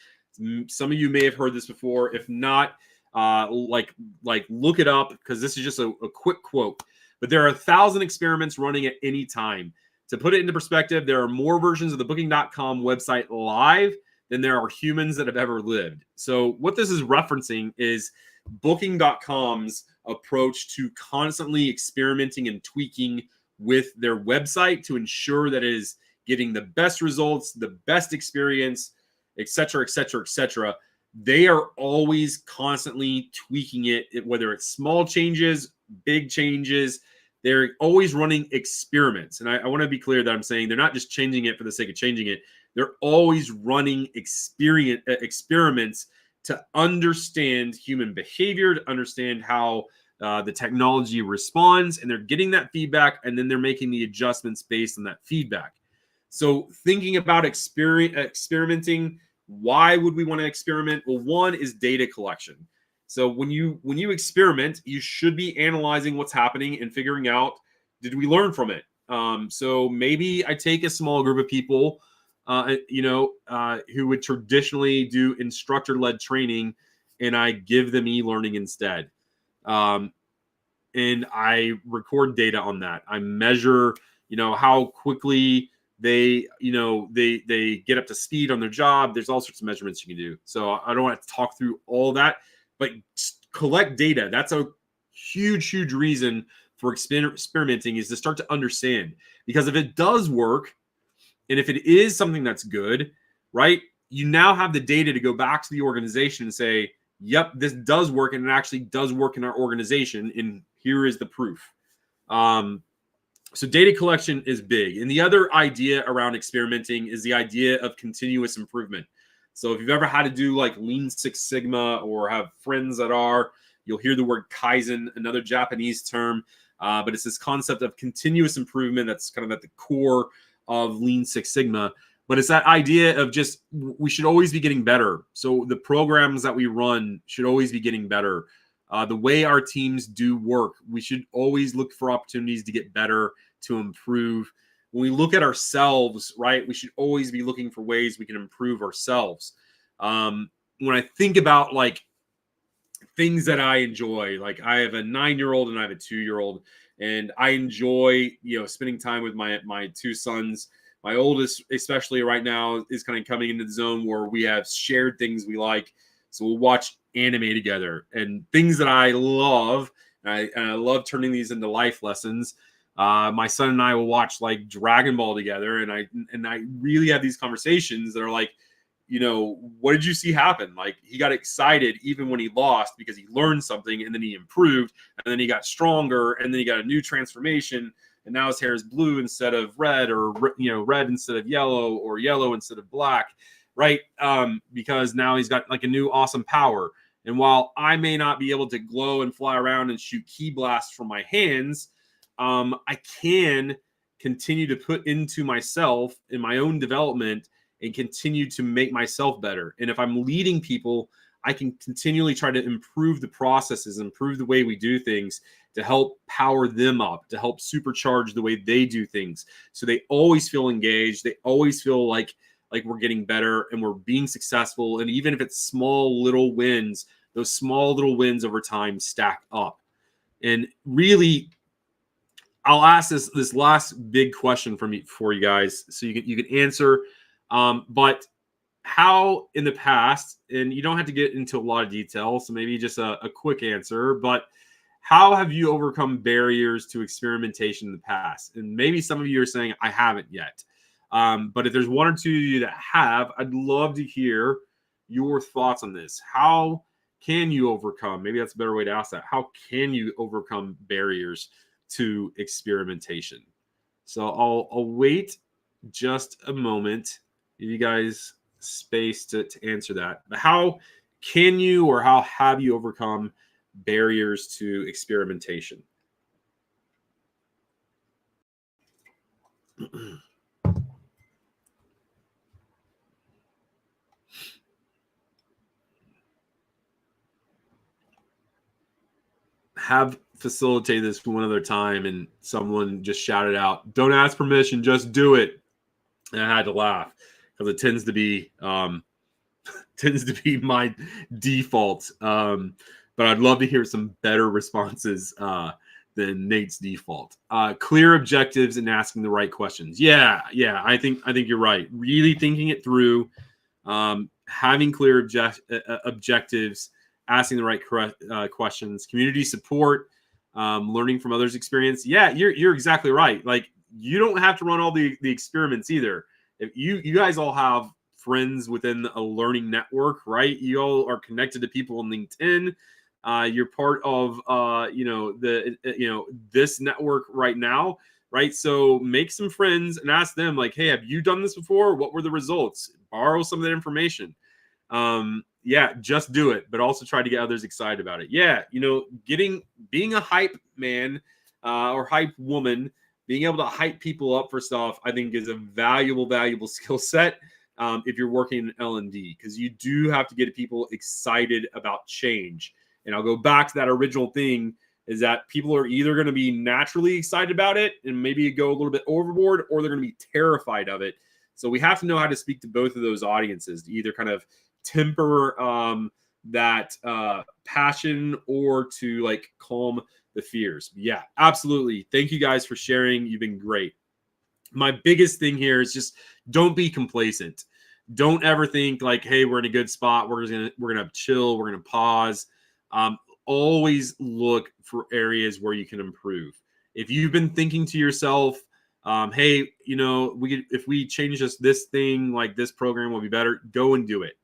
Some of you may have heard this before. If not, look it up, because this is just a quick quote. But there are 1,000 experiments running at any time. To put it into perspective, there are more versions of the Booking.com website live than there are humans that have ever lived. So what this is referencing is Booking.com's approach to constantly experimenting and tweaking with their website to ensure that it is getting the best results, the best experience, et cetera, et cetera, et cetera. They are always constantly tweaking it, whether it's small changes, big changes. They're always running experiments. And I want to be clear that I'm saying they're not just changing it for the sake of changing it. They're always running experiments to understand human behavior, to understand how the technology responds, and they're getting that feedback, and then they're making the adjustments based on that feedback. So thinking about experimenting, why would we want to experiment? Well, one is data collection. So when you experiment, you should be analyzing what's happening and figuring out, did we learn from it? So maybe I take a small group of people, who would traditionally do instructor-led training, and I give them e-learning instead. And I record data on that. I measure, how quickly they get up to speed on their job. There's all sorts of measurements you can do. So I don't want to talk through all that, but collect data. That's a huge reason for experimenting, is to start to understand. Because if it does work, and if it is something that's good, right, you now have the data to go back to the organization and say, yep, this does work, and it actually does work in our organization, and here is the proof. So data collection is big. And the other idea around experimenting is the idea of continuous improvement. So if you've ever had to do like Lean Six Sigma, or have friends that are, you'll hear the word Kaizen, another Japanese term, but it's this concept of continuous improvement that's kind of at the core of Lean Six Sigma. But it's that idea of just, we should always be getting better. So the programs that we run should always be getting better. The way our teams do work, we should always look for opportunities to get better, to improve. When we look at ourselves, right, we should always be looking for ways we can improve ourselves. When I think about like things that I enjoy, like I have a 9-year-old and I have a 2-year-old, and I enjoy, spending time with my two sons. My oldest, especially right now, is kind of coming into the zone where we have shared things we like. So we'll watch anime together and things that I love. And I love turning these into life lessons. My son and I will watch like Dragon Ball together, and I really have these conversations that are like, you know, what did you see happen? Like, he got excited even when he lost because he learned something, and then he improved, and then he got stronger, and then he got a new transformation, and now his hair is blue instead of red, or, you know, red instead of yellow, or yellow instead of black, right? Because now he's got like a new awesome power. And while I may not be able to glow and fly around and shoot key blasts from my hands, I can continue to put into myself in my own development and continue to make myself better. And if I'm leading people, I can continually try to improve the processes, improve the way we do things to help power them up, to help supercharge the way they do things. So they always feel engaged. They always feel like we're getting better and we're being successful. And even if it's small little wins, those small little wins over time stack up. And really, I'll ask this last big question for you guys, so you can answer. But how in the past, and you don't have to get into a lot of detail, so maybe just a quick answer, but how have you overcome barriers to experimentation in the past? And maybe some of you are saying, I haven't yet. But if there's one or two of you that have, I'd love to hear your thoughts on this. How can you overcome? Maybe that's a better way to ask that. How can you overcome barriers to experimentation? So I'll wait just a moment, give you guys space to answer that. But how can you, or how have you overcome barriers to experimentation? Have facilitated this one other time, and someone just shouted out, "Don't ask permission, just do it." And I had to laugh because it tends to be my default. But I'd love to hear some better responses than Nate's default. Clear objectives and asking the right questions. Yeah. I think you're right. Really thinking it through, having clear objectives, asking the right questions, community support, learning from others' experience. Yeah, you're exactly right. Like, you don't have to run all the experiments either. If you guys all have friends within a learning network, right? You all are connected to people on LinkedIn. You're part of this network right now, right? So make some friends and ask them, like, hey, have you done this before? What were the results? Borrow some of that information. Just do it, but also try to get others excited about it. Being a hype man or hype woman, being able to hype people up for stuff, I think is a valuable skill set if you're working in L&D, because you do have to get people excited about change. And I'll go back to that original thing, is that people are either going to be naturally excited about it and maybe go a little bit overboard, or they're going to be terrified of it. So we have to know how to speak to both of those audiences to either kind of temper that passion, or to like calm the fears. Yeah, absolutely. Thank you guys for sharing. You've been great. My biggest thing here is just don't be complacent. Don't ever think like, hey, we're in a good spot, we're gonna chill, we're gonna pause. Always look for areas where you can improve. If you've been thinking to yourself, hey, if we change this thing, like this program will be better, go and do it.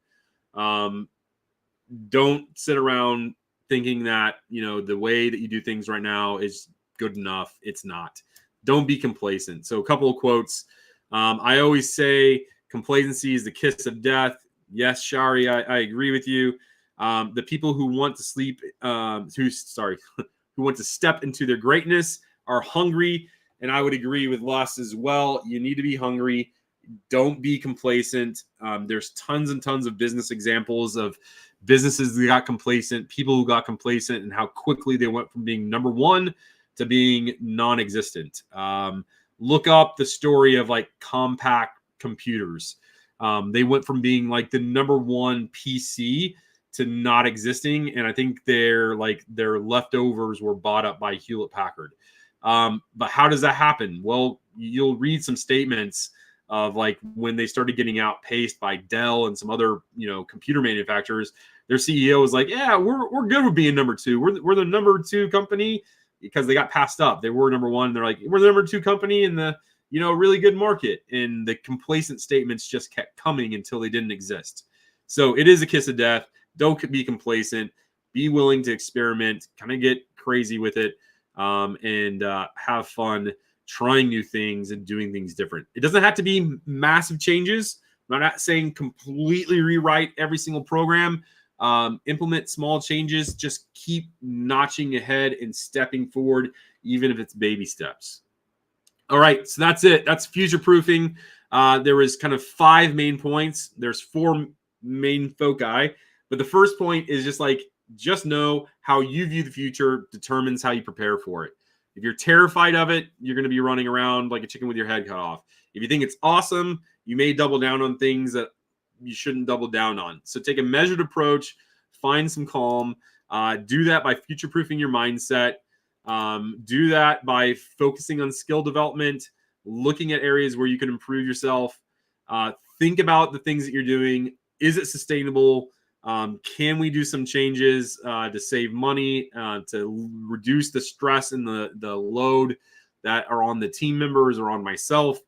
Don't sit around thinking that, the way that you do things right now is good enough. It's not. Don't be complacent. So a couple of quotes. I always say complacency is the kiss of death. Yes, Shari, I agree with you. The people who want to who want to step into their greatness are hungry. And I would agree with Les as well. You need to be hungry. Don't be complacent. There's tons and tons of business examples of businesses that got complacent, people who got complacent, and how quickly they went from being number one to being non-existent. Look up the story of like Compaq computers. They went from being like the number one PC to not existing, and I think their leftovers were bought up by Hewlett Packard. But how does that happen? Well, you'll read some statements of like when they started getting outpaced by Dell and some other computer manufacturers. Their CEO was like, "Yeah, we're good with being number two. We're the number two company," because they got passed up. They were number one. They're like, "We're the number two company in the a really good market, and the complacent statements just kept coming until they didn't exist. So it is a kiss of death. Don't be complacent. Be willing to experiment, kind of get crazy with it, and have fun trying new things and doing things different. It doesn't have to be massive changes. I'm not saying completely rewrite every single program. Implement small changes. Just keep notching ahead and stepping forward, even if it's baby steps. All right, so that's it. That's future proofing. There was kind of 5 main points. There's 4 main foci, but the first point is just know how you view the future determines how you prepare for it. If you're terrified of it, you're going to be running around like a chicken with your head cut off. If you think it's awesome, you may double down on things that you shouldn't double down on. So take a measured approach, find some calm. Do that by future-proofing your mindset. Do that by focusing on skill development, looking at areas where you can improve yourself. Think about the things that you're doing. Is it sustainable? Can we do some changes to save money, to reduce the stress and the load that are on the team members or on myself?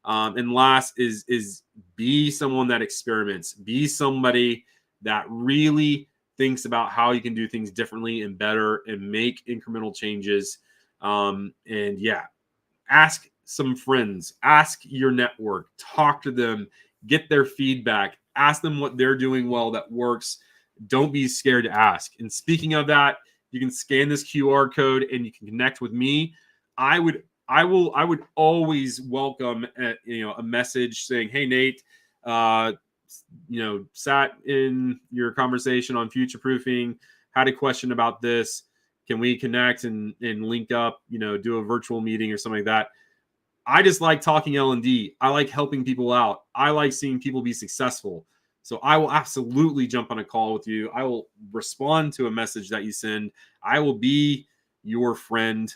And last is be someone that experiments. Be somebody that really thinks about how you can do things differently and better and make incremental changes. And yeah, ask some friends, ask your network, talk to them, get their feedback, ask them what they're doing well that works. Don't be scared to ask. And speaking of that, you can scan this QR code and you can connect with me. I would always welcome a message saying, "Hey Nate, sat in your conversation on future proofing, had a question about this. Can we connect and link up, do a virtual meeting or something like that?" I just like talking L&D. I like helping people out. I like seeing people be successful. So I will absolutely jump on a call with you. I will respond to a message that you send. I will be your friend.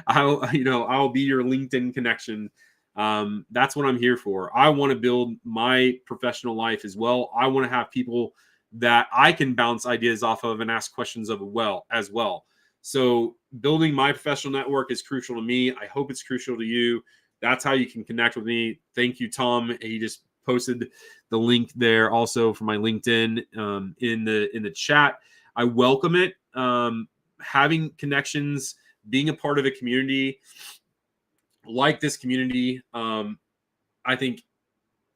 I'll be your LinkedIn connection. That's what I'm here for. I want to build my professional life as well. I want to have people that I can bounce ideas off of and ask questions of as well. So building my professional network is crucial to me. I hope it's crucial to you. That's how you can connect with me. Thank you, Tom. He just posted the link there also for my LinkedIn in the chat. I welcome it. Having connections, being a part of a community like this community, I think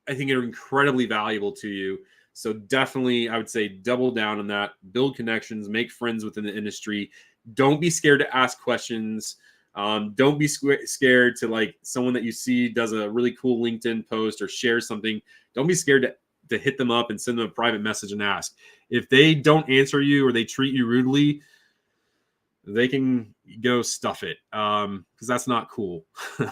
are incredibly valuable to you. So definitely, I would say double down on that. Build connections, make friends within the industry. Don't be scared to ask questions. Don't be scared to someone that you see does a really cool LinkedIn post or shares something. Don't be scared to hit them up and send them a private message and ask. If they don't answer you or they treat you rudely, they can go stuff it, because that's not cool.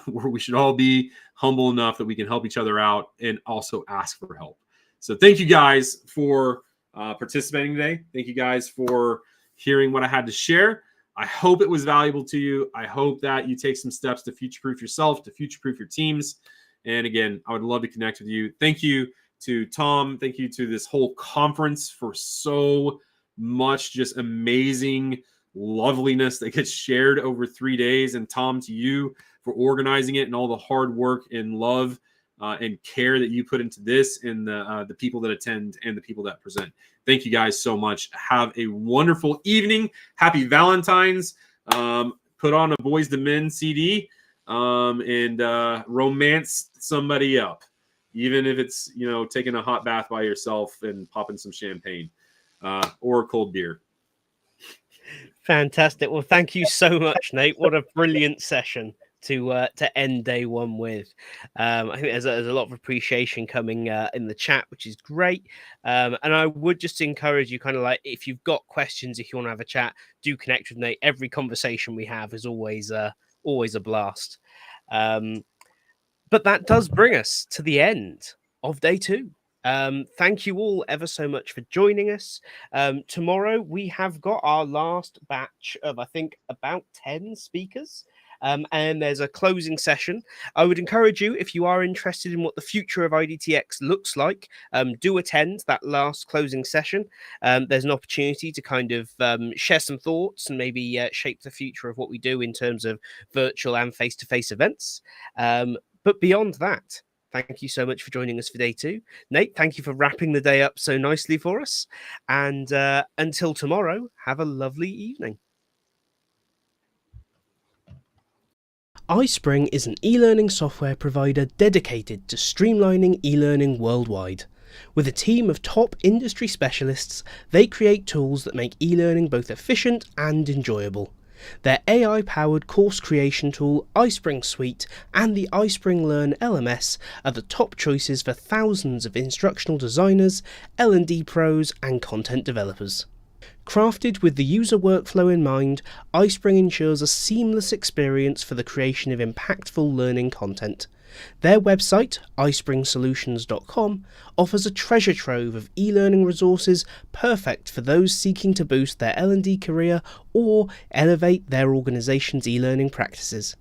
We should all be humble enough that we can help each other out and also ask for help. So thank you guys for participating today. Thank you guys for hearing what I had to share. I hope it was valuable to you. I hope that you take some steps to future-proof yourself, to future-proof your teams. And again, I would love to connect with you. Thank you to Tom. Thank you to this whole conference for so much just amazing loveliness that gets shared over 3 days. And Tom, to you for organizing it and all the hard work and love and care that you put into this, and the people that attend and the people that present. Thank you guys so much. Have a wonderful evening. Happy Valentine's. Put on a Boys to Men CD and romance somebody up, even if it's taking a hot bath by yourself and popping some champagne or a cold beer.
Fantastic. Well, thank you so much, Nate. What a brilliant session to end day one with. I think there's a lot of appreciation coming in the chat, which is great. And I would just encourage you, if you've got questions, if you want to have a chat, do connect with Nate. Every conversation we have is always a blast. But that does bring us to the end of day two. Thank you all ever so much for joining us. Tomorrow we have got our last batch of, I think, about 10 speakers. and there's a closing session. I would encourage you, if you are interested in what the future of IDTX looks like, do attend that last closing session. There's an opportunity to kind of share some thoughts and maybe shape the future of what we do in terms of virtual and face-to-face events. But beyond that, thank you so much for joining us for day 2. Nate, thank you for wrapping the day up so nicely for us. And until tomorrow, have a lovely evening. iSpring is an e-learning software provider dedicated to streamlining e-learning worldwide. With a team of top industry specialists, they create tools that make e-learning both efficient and enjoyable. Their AI-powered course creation tool, iSpring Suite, and the iSpring Learn LMS are the top choices for thousands of instructional designers, L&D pros, and content developers. Crafted with the user workflow in mind, iSpring ensures a seamless experience for the creation of impactful learning content. Their website, ispringsolutions.com, offers a treasure trove of e-learning resources perfect for those seeking to boost their L&D career or elevate their organization's e-learning practices.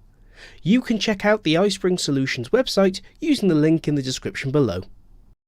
You can check out the iSpring Solutions website using the link in the description below.